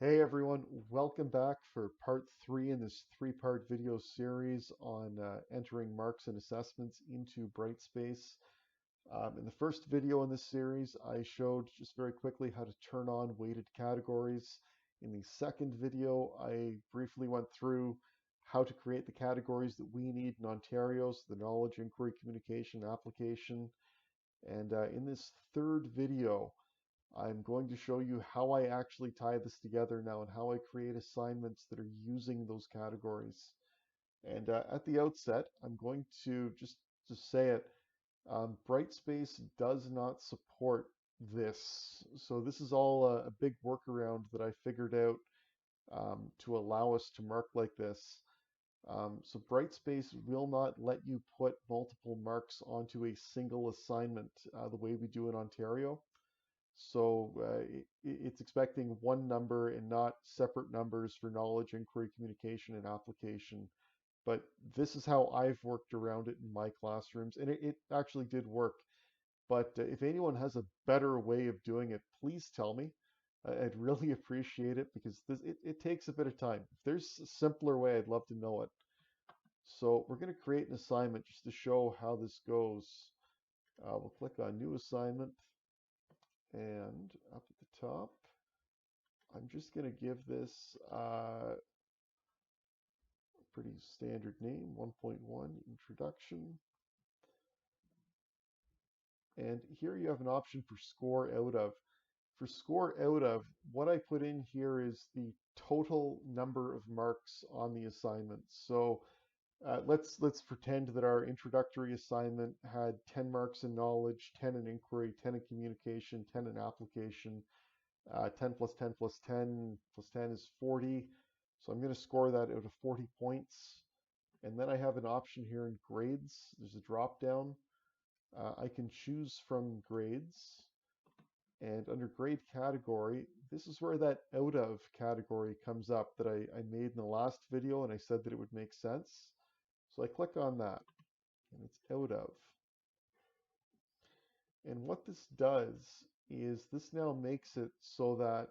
Hey everyone, welcome back for part three in this three-part video series on entering marks and assessments into Brightspace. In the first video in this series, I showed just very quickly how to turn on weighted categories. In the second video, I briefly went through how to create the categories that we need in Ontario, so the knowledge, inquiry, communication, application. And in this third video, I'm going to show you how I actually tie this together now and how I create assignments that are using those categories. And at the outset, I'm going to just say it, Brightspace does not support this. So this is all a big workaround that I figured out to allow us to mark like this. So Brightspace will not let you put multiple marks onto a single assignment the way we do in Ontario. So it's expecting one number and not separate numbers for knowledge, inquiry, communication, and application. But this is how I've worked around it in my classrooms, and it actually did work. But if anyone has a better way of doing it, please tell me. I'd really appreciate it because it takes a bit of time. If there's a simpler way, I'd love to know it. So we're going to create an assignment just to show how this goes. We'll click on New Assignment, and up at the top, I'm just going to give this a pretty standard name, 1.1 Introduction. And here you have an option for score out of. For score out of, what I put in here is the total number of marks on the assignment. So let's pretend that our introductory assignment had 10 marks in knowledge, 10 in inquiry, 10 in communication, 10 in application. 10 plus 10 plus 10 plus 10 is 40. So I'm going to score that out of 40 points. And then I have an option here in grades. There's a drop down. I can choose from grades. And under grade category, this is where that out of category comes up that I made in the last video, and I said that it would make sense. So I click on that, and it's out of. And what this does is this now makes it so that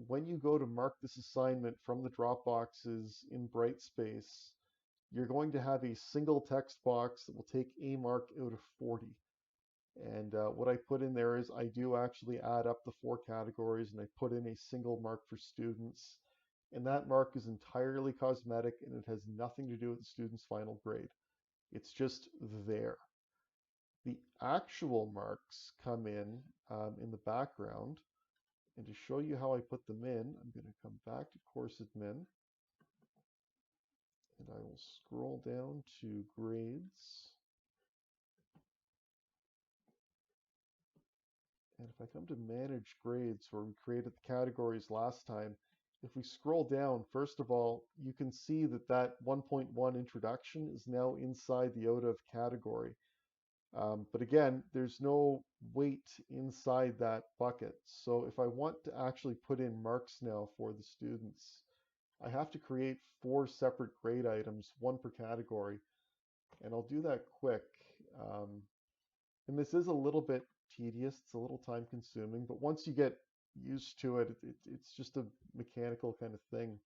when you go to mark this assignment from the drop boxes in Brightspace, you're going to have a single text box that will take a mark out of 40. And what I put in there is I do actually add up the four categories and I put in a single mark for students. And that mark is entirely cosmetic and it has nothing to do with the student's final grade. It's just there. The actual marks come in the background. And to show you how I put them in, I'm going to come back to course admin, and I will scroll down to grades. And if I come to manage grades where we created the categories last time, if we scroll down, first of all, you can see that that 1.1 introduction is now inside the out of category. But again, there's no weight inside that bucket. So if I want to actually put in marks now for the students, I have to create 4 separate grade items, one per category. And I'll do that quick. And this is a little bit tedious, it's a little time consuming, but once you get used to it, it's just a mechanical kind of thing.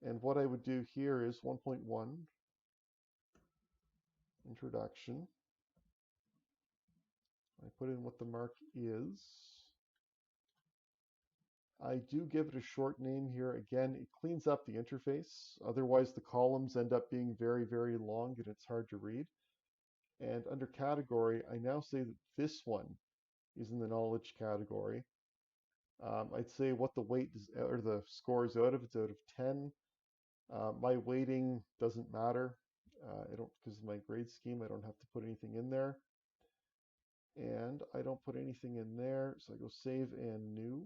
And what I would do here is 1.1 introduction. I put in what the mark is. I do give it a short name here. Again, it cleans up the interface. Otherwise, the columns end up being very, very long and it's hard to read. And under category, I now say that this one is in the knowledge category. I'd say what the weight is, or the score is out of. It's out of 10. My weighting doesn't matter. I don't, because of my grade scheme, I don't have to put anything in there. And I don't put anything in there, so I go save and new.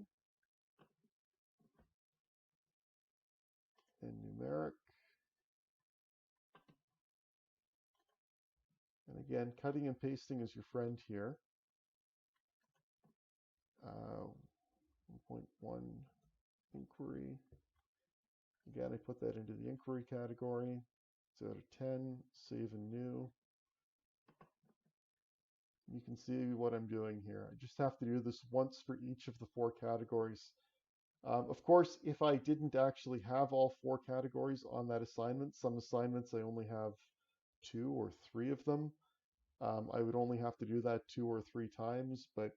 And numeric. And again, cutting and pasting is your friend here. 1.1 inquiry. Again, I put that into the inquiry category. It's out of 10, save and new. You can see what I'm doing here. I just have to do this once for each of the 4 categories. Of course, if I didn't actually have all 4 categories on that assignment, some assignments I only have 2 or 3 of them. I would only have to do that 2 or 3 times, but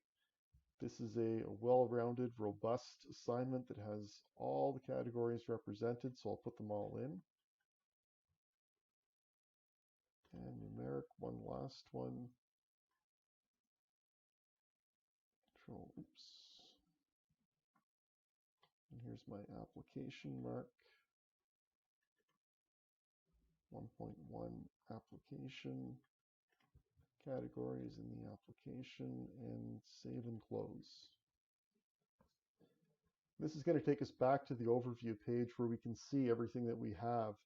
this is a well-rounded, robust assignment that has all the categories represented, so I'll put them all in. And numeric, one last one. Control, oops. And here's my application mark. 1.1 application, categories in the application, and save and close. This is going to take us back to the overview page where we can see everything that we have.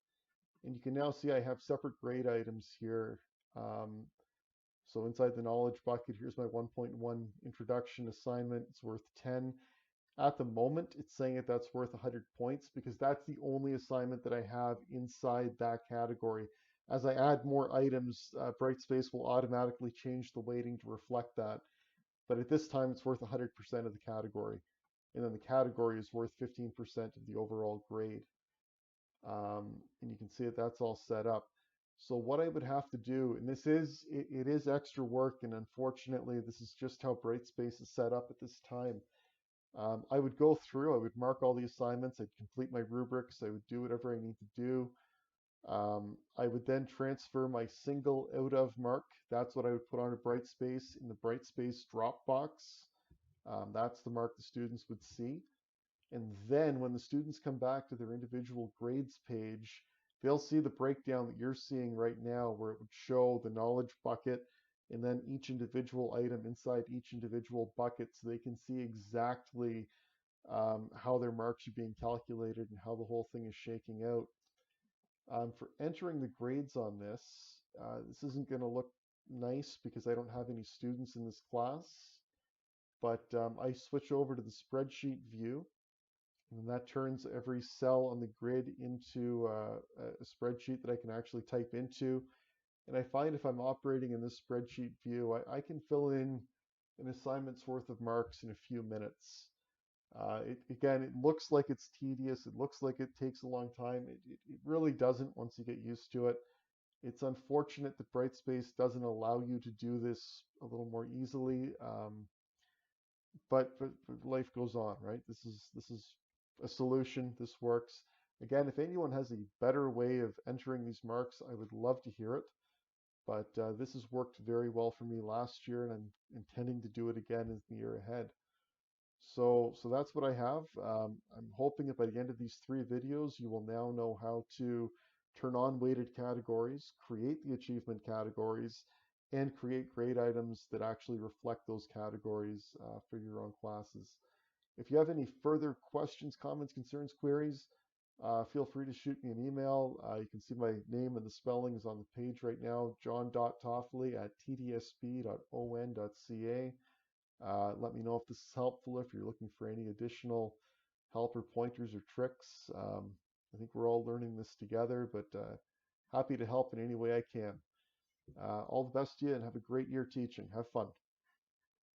And you can now see I have separate grade items here. So inside the knowledge bucket, here's my 1.1 introduction assignment. It's worth 10. At the moment, it's saying that that's worth 100 points because that's the only assignment that I have inside that category. As I add more items, Brightspace will automatically change the weighting to reflect that. But at this time, it's worth 100% of the category. And then the category is worth 15% of the overall grade. And you can see that that's all set up. So what I would have to do, and it is extra work, and unfortunately, this is just how Brightspace is set up at this time. I would go through, I would mark all the assignments, I'd complete my rubrics, I would do whatever I need to do. I would then transfer my single out of mark. That's what I would put on a Brightspace in the Brightspace Dropbox. That's the mark the students would see. And then when the students come back to their individual grades page, they'll see the breakdown that you're seeing right now, where it would show the knowledge bucket and then each individual item inside each individual bucket, so they can see exactly how their marks are being calculated and how the whole thing is shaking out. For entering the grades on this, this isn't going to look nice because I don't have any students in this class, but I switch over to the spreadsheet view, and that turns every cell on the grid into a spreadsheet that I can actually type into. And I find if I'm operating in this spreadsheet view, I can fill in an assignment's worth of marks in a few minutes. Again, it looks like it's tedious. It looks like it takes a long time. It really doesn't once you get used to it. It's unfortunate that Brightspace doesn't allow you to do this a little more easily, but life goes on, right? This is a solution. This works. Again, if anyone has a better way of entering these marks, I would love to hear it. But this has worked very well for me last year, and I'm intending to do it again in the year ahead. So that's what I have. I'm hoping that by the end of these 3 videos, you will now know how to turn on weighted categories, create the achievement categories, and create grade items that actually reflect those categories for your own classes. If you have any further questions, comments, concerns, queries, feel free to shoot me an email. You can see my name and the spelling is on the page right now, john.toffoli@tdsp.on.ca. Let me know if this is helpful, if you're looking for any additional help or pointers or tricks. I think we're all learning this together, but happy to help in any way I can. All the best to you and have a great year teaching. Have fun.